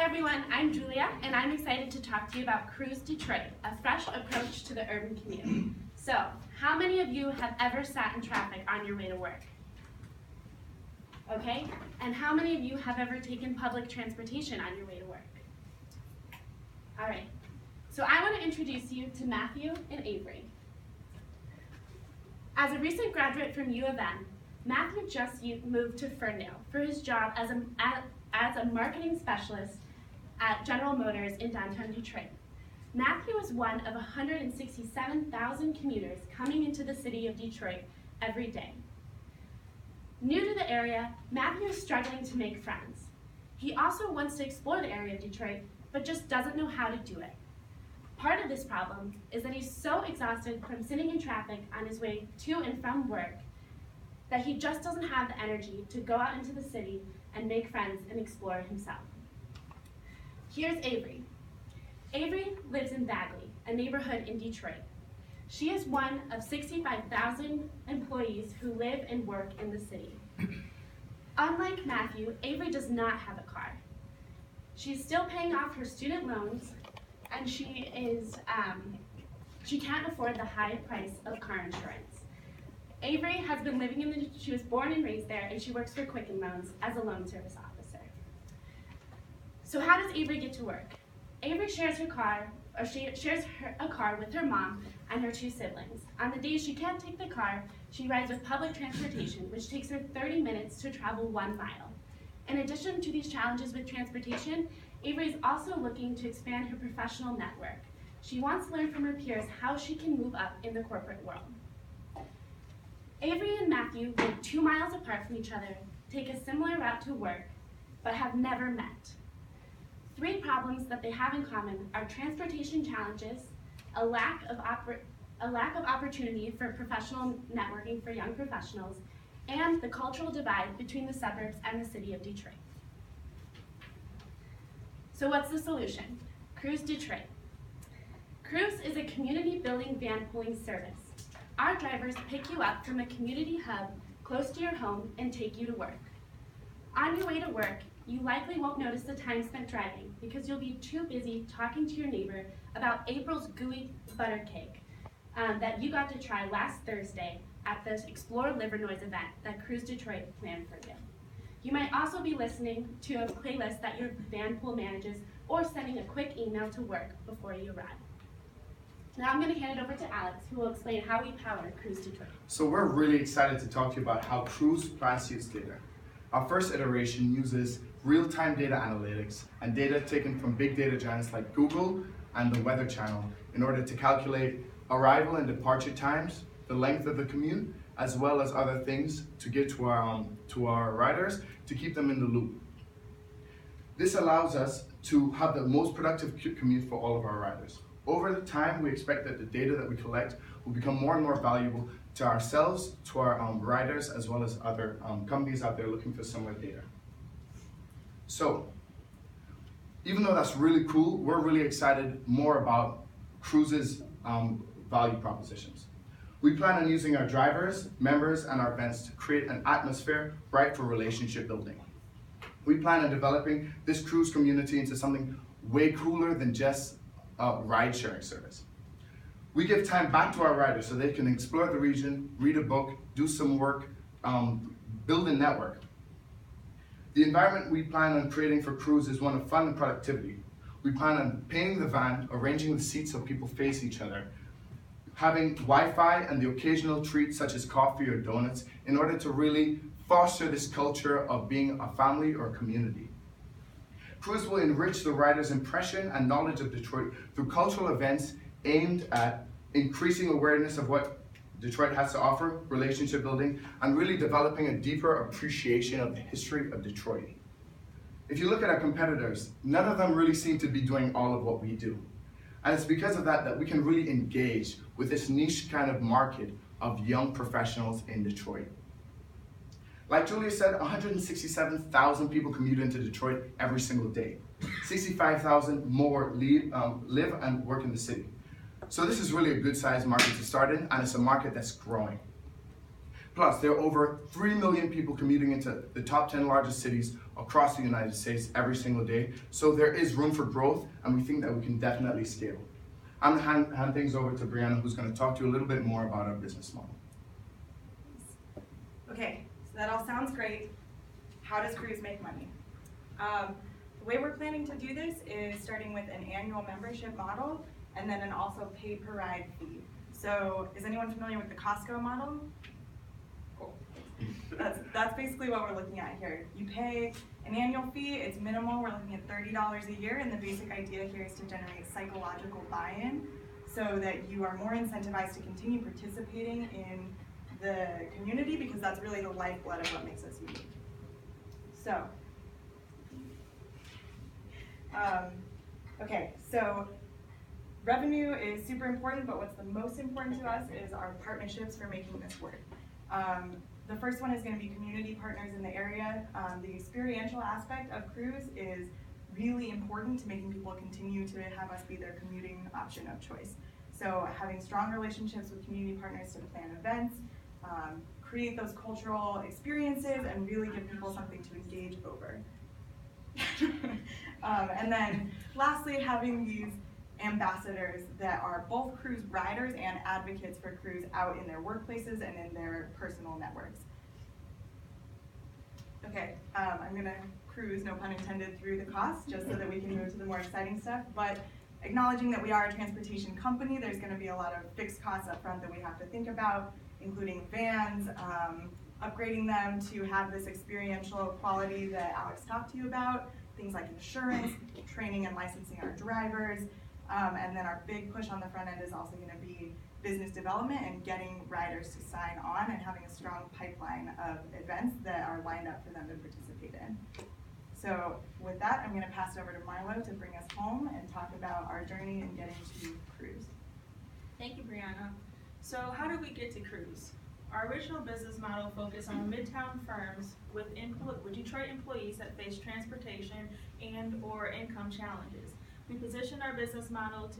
everyone, I'm Julia, and I'm excited to talk to you about Cruise Detroit, a fresh approach to the urban commute. So, how many of you have ever sat in traffic on your way to work? Okay, and how many of you have ever taken public transportation on your way to work? All right, so I want to introduce you to Matthew and Avery. As a recent graduate from U of M, Matthew just moved to Ferndale for his job as a marketing specialist at General Motors in downtown Detroit. Matthew is one of 167,000 commuters coming into the city of Detroit every day. New to the area, Matthew is struggling to make friends. He also wants to explore the area of Detroit, but just doesn't know how to do it. Part of this problem is that he's so exhausted from sitting in traffic on his way to and from work that he just doesn't have the energy to go out into the city and make friends and explore himself. Here's Avery. Avery lives in Bagley, a neighborhood in Detroit. She is one of 65,000 employees who live and work in the city. Unlike Matthew, Avery does not have a car. She's still paying off her student loans, and she can't afford the high price of car insurance. Avery has been living she was born and raised there, and she works for Quicken Loans as a loan service officer. So how does Avery get to work? Avery shares a car with her mom and her two siblings. On the days she can't take the car, she rides with public transportation, which takes her 30 minutes to travel 1 mile. In addition to these challenges with transportation, Avery is also looking to expand her professional network. She wants to learn from her peers how she can move up in the corporate world. Avery and Matthew live 2 miles apart from each other, take a similar route to work, but have never met. 3 problems that they have in common are transportation challenges, a lack of opportunity for professional networking for young professionals, and the cultural divide between the suburbs and the city of Detroit. So what's the solution? Cruise Detroit. Cruise is a community building van pooling service. Our drivers pick you up from a community hub close to your home and take you to work. On your way to work, you likely won't notice the time spent driving because you'll be too busy talking to your neighbor about April's gooey butter cake that you got to try last Thursday at the Explore Livernois event that Cruise Detroit planned for you. You might also be listening to a playlist that your van pool manages or sending a quick email to work before you arrive. Now I'm going to hand it over to Alex, who will explain how we power Cruise Detroit. So we're really excited to talk to you about how Cruise plans to use data. Our first iteration uses real-time data analytics and data taken from big data giants like Google and the Weather Channel in order to calculate arrival and departure times, the length of the commute, as well as other things to give to our riders to keep them in the loop. This allows us to have the most productive commute for all of our riders. Over the time, we expect that the data that we collect will become more and more valuable to ourselves, to our riders, as well as other companies out there looking for similar data. So, even though that's really cool, we're really excited more about Cruise's value propositions. We plan on using our drivers, members, and our events to create an atmosphere ripe for relationship building. We plan on developing this Cruise community into something way cooler than just a ride-sharing service. We give time back to our riders so they can explore the region, read a book, do some work, build a network. The environment we plan on creating for Cruise is one of fun and productivity. We plan on painting the van, arranging the seats so people face each other, having Wi-Fi and the occasional treat such as coffee or donuts in order to really foster this culture of being a family or community. Cruise will enrich the rider's impression and knowledge of Detroit through cultural events aimed at increasing awareness of what Detroit has to offer, relationship building, and really developing a deeper appreciation of the history of Detroit. If you look at our competitors, none of them really seem to be doing all of what we do. And it's because of that we can really engage with this niche kind of market of young professionals in Detroit. Like Julia said, 167,000 people commute into Detroit every single day. 65,000 more live and work in the city. So this is really a good sized market to start in, and it's a market that's growing. Plus, there are over 3 million people commuting into the top 10 largest cities across across the United States every single day. So there is room for growth, and we think that we can definitely scale. I'm gonna hand things over to Brianna, who's gonna talk to you a little bit more about our business model. Okay, so that all sounds great. How does Cruise make money? The way we're planning to do this is starting with an annual membership model and then an also pay per ride fee. So is anyone familiar with the Costco model? Cool. That's basically what we're looking at here. You pay an annual fee, it's minimal, we're looking at $30 a year, and the basic idea here is to generate psychological buy-in so that you are more incentivized to continue participating in the community, because that's really the lifeblood of what makes us unique. So, okay, so revenue is super important, but what's the most important to us is our partnerships for making this work. The first one is going to be community partners in the area. The experiential aspect of Cruise is really important to making people continue to have us be their commuting option of choice. So having strong relationships with community partners to plan events, create those cultural experiences, and really give people something to engage over. And then lastly, having these ambassadors that are both Cruise riders and advocates for Cruise out in their workplaces and in their personal networks. Okay, I'm gonna cruise, no pun intended, through the costs just so that we can move to the more exciting stuff. But acknowledging that we are a transportation company, there's gonna be a lot of fixed costs up front that we have to think about, including vans, upgrading them to have this experiential quality that Alex talked to you about, things like insurance, training and licensing our drivers, and then our big push on the front end is also going to be business development and getting riders to sign on and having a strong pipeline of events that are lined up for them to participate in. So with that, I'm going to pass it over to Milo to bring us home and talk about our journey in getting to Cruise. Thank you, Brianna. So how did we get to Cruise? Our original business model focused on midtown firms with Detroit employees that face transportation and or income challenges. We positioned our business model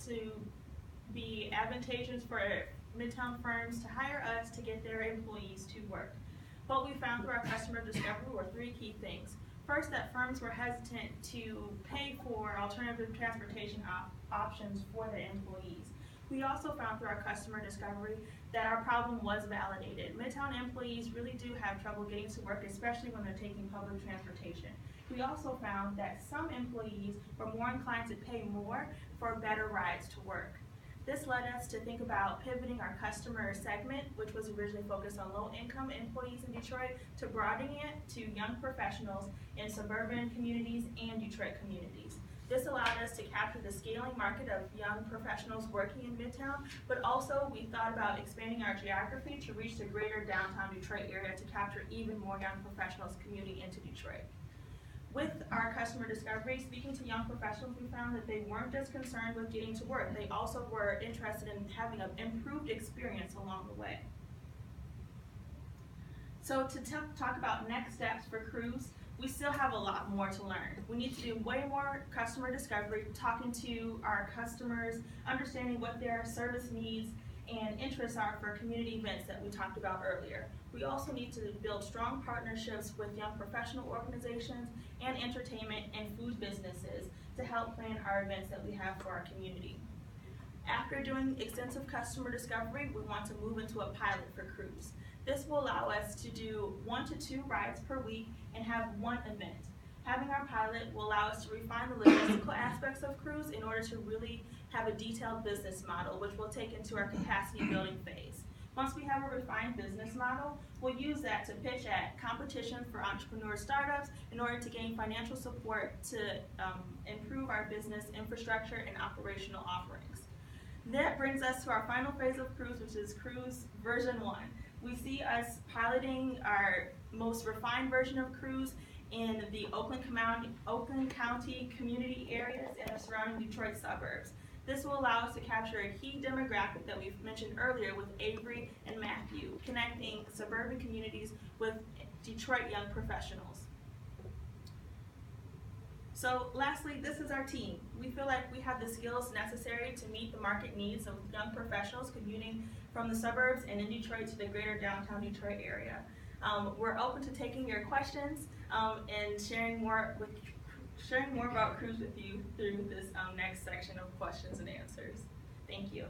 to be advantageous for midtown firms to hire us to get their employees to work. What we found through our customer discovery were three key things. First, that firms were hesitant to pay for alternative transportation options for their employees. We also found through our customer discovery that our problem was validated. Midtown employees really do have trouble getting to work, especially when they're taking public transportation. We also found that some employees were more inclined to pay more for better rides to work. This led us to think about pivoting our customer segment, which was originally focused on low-income employees in Detroit, to broadening it to young professionals in suburban communities and Detroit communities. This allowed us to capture the scaling market of young professionals working in Midtown, but also we thought about expanding our geography to reach the greater downtown Detroit area to capture even more young professionals commuting into Detroit. With our customer discovery, speaking to young professionals, we found that they weren't just concerned with getting to work, they also were interested in having an improved experience along the way. So to talk about next steps for Cruise, we still have a lot more to learn. We need to do way more customer discovery, talking to our customers, understanding what their service needs and interests are for community events that we talked about earlier. We also need to build strong partnerships with young professional organizations and entertainment and food businesses to help plan our events that we have for our community. After doing extensive customer discovery, we want to move into a pilot for Cruise. This will allow us to do 1 to 2 rides per week and have one event. Having our pilot will allow us to refine the logistical aspects of Cruise in order to really have a detailed business model, which we'll take into our capacity building phase. Once we have a refined business model, we'll use that to pitch at competition for entrepreneur startups in order to gain financial support to improve our business infrastructure and operational offerings. That brings us to our final phase of Cruise, which is Cruise version 1. We see us piloting our most refined version of Cruise in the Oakland County community areas and the surrounding Detroit suburbs. This will allow us to capture a key demographic that we've mentioned earlier with Avery and Matthew, connecting suburban communities with Detroit young professionals. So lastly, this is our team. We feel like we have the skills necessary to meet the market needs of young professionals commuting from the suburbs and in Detroit to the greater downtown Detroit area. We're open to taking your questions. and sharing more about Cruise with you through this next section of questions and answers. Thank you.